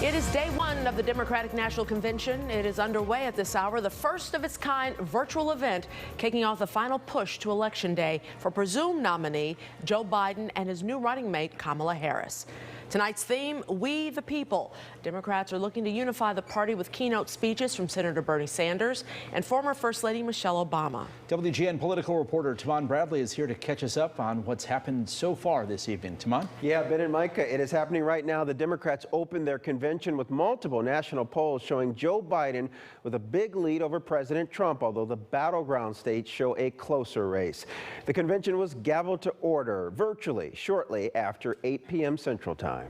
It is day one of the Democratic National Convention. It is underway at this hour, the first of its kind virtual event, kicking off the final push to Election Day for presumed nominee Joe Biden and his new running mate Kamala Harris. Tonight's theme, We the People. Democrats are looking to unify the party with keynote speeches from Senator Bernie Sanders and former First Lady Michelle Obama. WGN political reporter Taman Bradley is here to catch us up on what's happened so far this evening. Taman? Yeah, Ben and Micah, it is happening right now. The Democrats opened their convention with multiple national polls showing Joe Biden with a big lead over President Trump, although the battleground states show a closer race. The convention was gavelled to order virtually shortly after 8 p.m. Central Time.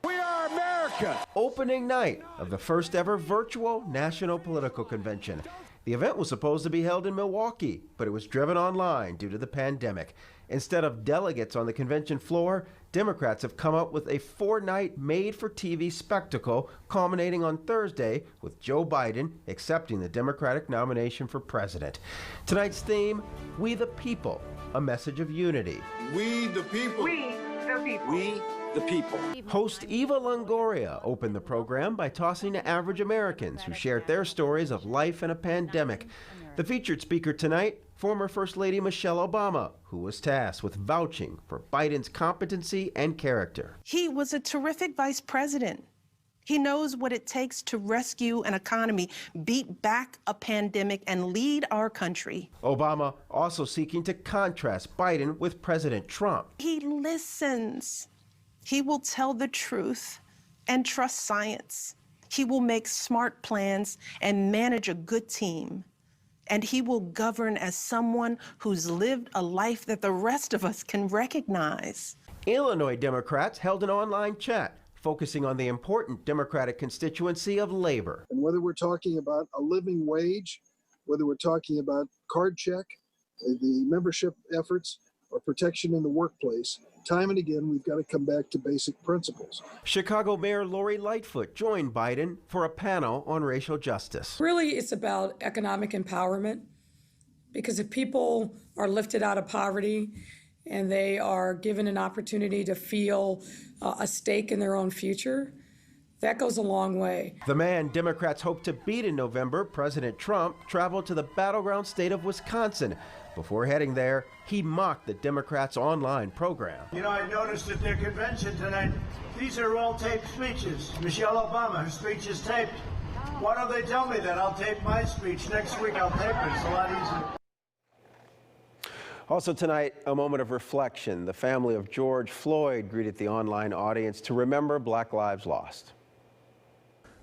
We are America! Opening night of the first ever virtual national political convention. The event was supposed to be held in Milwaukee, but it was driven online due to the pandemic. Instead of delegates on the convention floor, Democrats have come up with a 4-night made-for-TV spectacle culminating on Thursday with Joe Biden accepting the Democratic nomination for president. Tonight's theme, We the People, a message of unity. We the people. We the people. We the people. Host Eva Longoria opened the program by tossing to average Americans who shared their stories of life in a pandemic. The featured speaker tonight, former First Lady Michelle Obama, who was tasked with vouching for Biden's competency and character. He was a terrific vice president. He knows what it takes to rescue an economy, beat back a pandemic, and lead our country. Obama also seeking to contrast Biden with President Trump. He listens. He will tell the truth and trust science. He will make smart plans and manage a good team. And he will govern as someone who's lived a life that the rest of us can recognize. Illinois Democrats held an online chat focusing on the important Democratic constituency of labor. And whether we're talking about a living wage, whether we're talking about card check, the membership efforts, or protection in the workplace, time and again, we've got to come back to basic principles. Chicago Mayor Lori Lightfoot joined Biden for a panel on racial justice. Really, it's about economic empowerment, because if people are lifted out of poverty and they are given an opportunity to feel a stake in their own future, that goes a long way. The man Democrats hope to beat in November, President Trump, traveled to the battleground state of Wisconsin. Before heading there, he mocked the Democrats' online program. You know, I noticed at their convention tonight, these are all taped speeches. Michelle Obama, her speech is taped. Why don't they tell me that? I'll tape my speech. Next week I'll tape it. It's a lot easier. Also tonight, a moment of reflection. The family of George Floyd greeted the online audience to remember Black Lives Lost.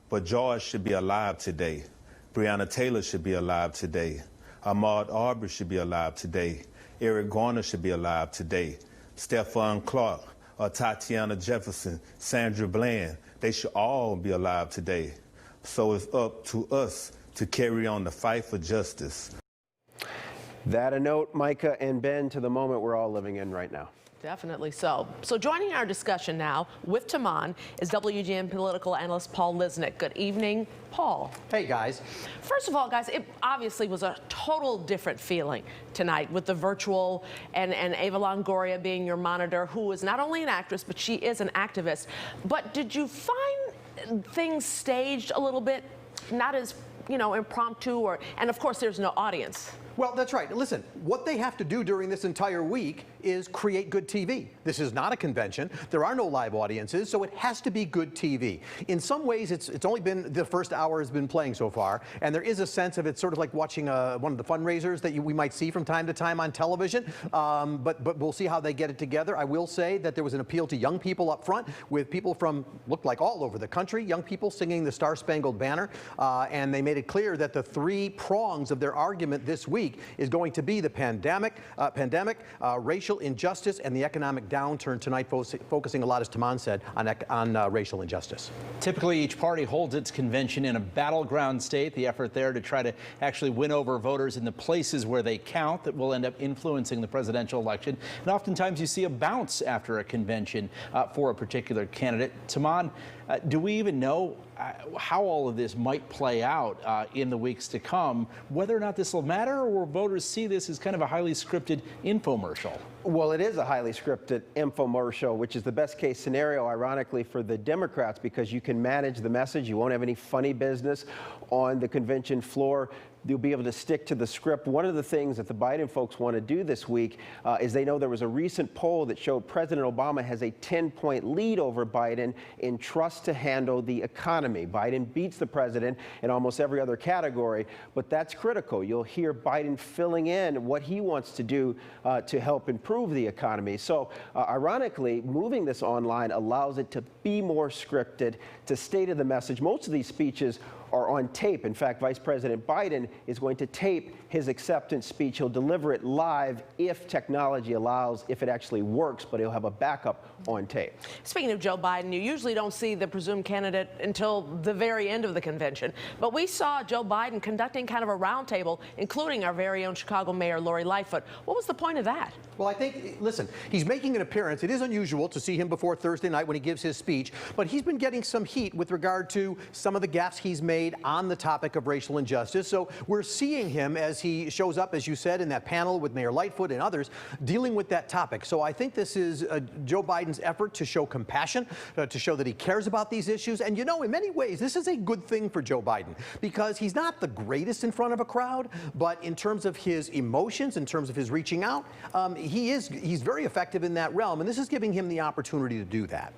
But George should be alive today. Breonna Taylor should be alive today. Ahmaud Arbery should be alive today. Eric Garner should be alive today. Stephon Clark, Tatiana Jefferson, Sandra Bland, they should all be alive today. So it's up to us to carry on the fight for justice. That a note, Micah and Ben, to the moment we're all living in right now. Definitely so. So joining our discussion now with Taman is WGN political analyst Paul Lisnek. Good evening, Paul. Hey, guys. First of all, guys, it obviously was a total different feeling tonight with the virtual and Eva Longoria being your monitor, who is not only an actress, but she is an activist. But did you find things staged a little bit, not as, impromptu, and of course there's no audience? Well, that's right. Listen, what they have to do during this entire week is create good TV. This is not a convention. There are no live audiences, so it has to be good TV. In some ways, it's only been, the first hour has been playing so far, and there is a sense of it's sort of like watching one of the fundraisers that we might see from time to time on television, but we'll see how they get it together. I will say that there was an appeal to young people up front, with people from, looked like all over the country, young people singing the Star-Spangled Banner, and they made it clear that the 3 prongs of their argument this week is going to be the pandemic, racial injustice, and the economic downturn tonight, focusing a lot, as Taman said, on racial injustice. Typically, each party holds its convention in a battleground state, the effort there to try to actually win over voters in the places where they count that will end up influencing the presidential election. And oftentimes you see a bounce after a convention for a particular candidate. Taman, do we even know how all of this might play out in the weeks to come, whether or not this will matter, or will voters see this as kind of a highly scripted infomercial? Well, it is a highly scripted infomercial, which is the best case scenario, ironically, for the Democrats, because you can manage the message. You won't have any funny business on the convention floor. You'll be able to stick to the script. One of the things that the Biden folks want to do this week is they know there was a recent poll that showed President Obama has a 10-point lead over Biden in trust to handle the economy. Biden beats the president in almost every other category, but that's critical. You'll hear Biden filling in what he wants to do to help improve the economy. So ironically, moving this online allows it to be more scripted, to stay to the message. Most of these speeches are on tape. In fact, Vice President Biden is going to tape his acceptance speech. He'll deliver it live if technology allows, if it actually works, but he'll have a backup on tape. Speaking of Joe Biden, you usually don't see the presumed candidate until the very end of the convention. But we saw Joe Biden conducting kind of a roundtable, including our very own Chicago Mayor Lori Lightfoot. What was the point of that? Well, I think, listen, he's making an appearance. It is unusual to see him before Thursday night when he gives his speech, but he's been getting some heat with regard to some of the gaffes he's made on the topic of racial injustice. So we're seeing him as he shows up, as you said, in that panel with Mayor Lightfoot and others dealing with that topic. So I think this is Joe Biden's effort to show compassion, to show that he cares about these issues. And, you know, in many ways, this is a good thing for Joe Biden because he's not the greatest in front of a crowd, but in terms of his emotions, in terms of his reaching out, he's very effective in that realm. And this is giving him the opportunity to do that.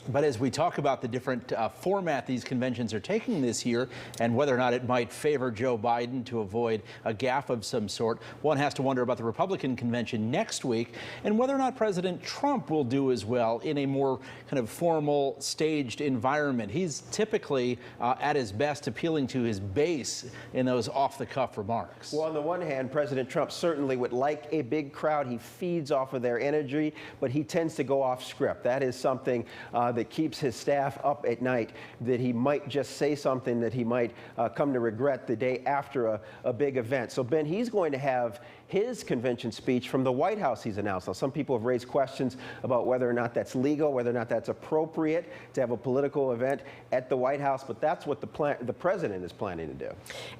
But as we talk about the different format these conventions are taking this year and whether or not it might favor Joe Biden to avoid a gaffe of some sort, one has to wonder about the Republican convention next week and whether or not President Trump will do as well in a more kind of formal, staged environment. He's typically at his best appealing to his base in those off-the-cuff remarks. Well, on the one hand, President Trump certainly would like a big crowd. He feeds off of their energy, but he tends to go off script. That is something that keeps his staff up at night, that he might just say something that he might come to regret the day after a big event. So, Ben, he's going to have his convention speech from the White House he's announced. Now, some people have raised questions about whether or not that's legal, whether or not that's appropriate to have a political event at the White House, but that's what the president is planning to do.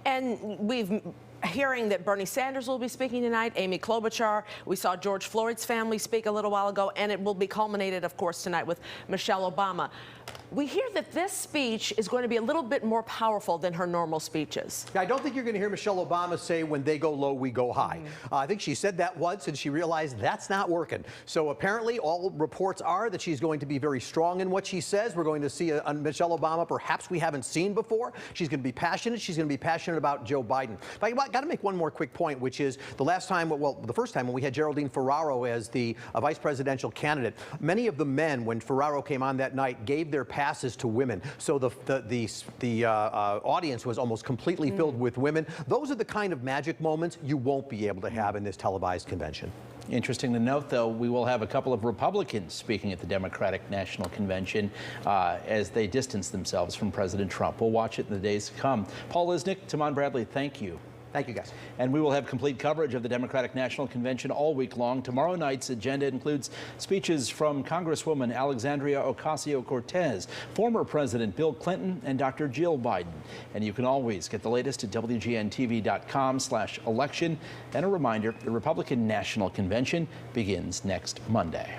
And we've hearing that Bernie Sanders will be speaking tonight, Amy Klobuchar. We saw George Floyd's family speak a little while ago, and it will be culminated, of course, tonight with Michelle Obama. We hear that this speech is going to be a little bit more powerful than her normal speeches. I don't think you're going to hear Michelle Obama say, when they go low, we go high. I think she said that once, and she realized that's not working. So apparently all reports are that she's going to be very strong in what she says. We're going to see a Michelle Obama perhaps we haven't seen before. She's going to be passionate. She's going to be passionate about Joe Biden. But I got to make one more quick point, which is the first time when we had Geraldine Ferraro as the vice presidential candidate, many of the men, when Ferraro came on that night, gave their passes to women. So the audience was almost completely filled with women. Those are the kind of magic moments you won't be able to have in this televised convention. Interesting to note, though, we will have a couple of Republicans speaking at the Democratic National Convention as they distance themselves from President Trump. We'll watch it in the days to come. Paul Lisnek, Taman Bradley, thank you. Thank you, guys. And we will have complete coverage of the Democratic National Convention all week long. Tomorrow night's agenda includes speeches from Congresswoman Alexandria Ocasio-Cortez, former President Bill Clinton, and Dr. Jill Biden. And you can always get the latest at WGNTV.com/election. And a reminder, the Republican National Convention begins next Monday.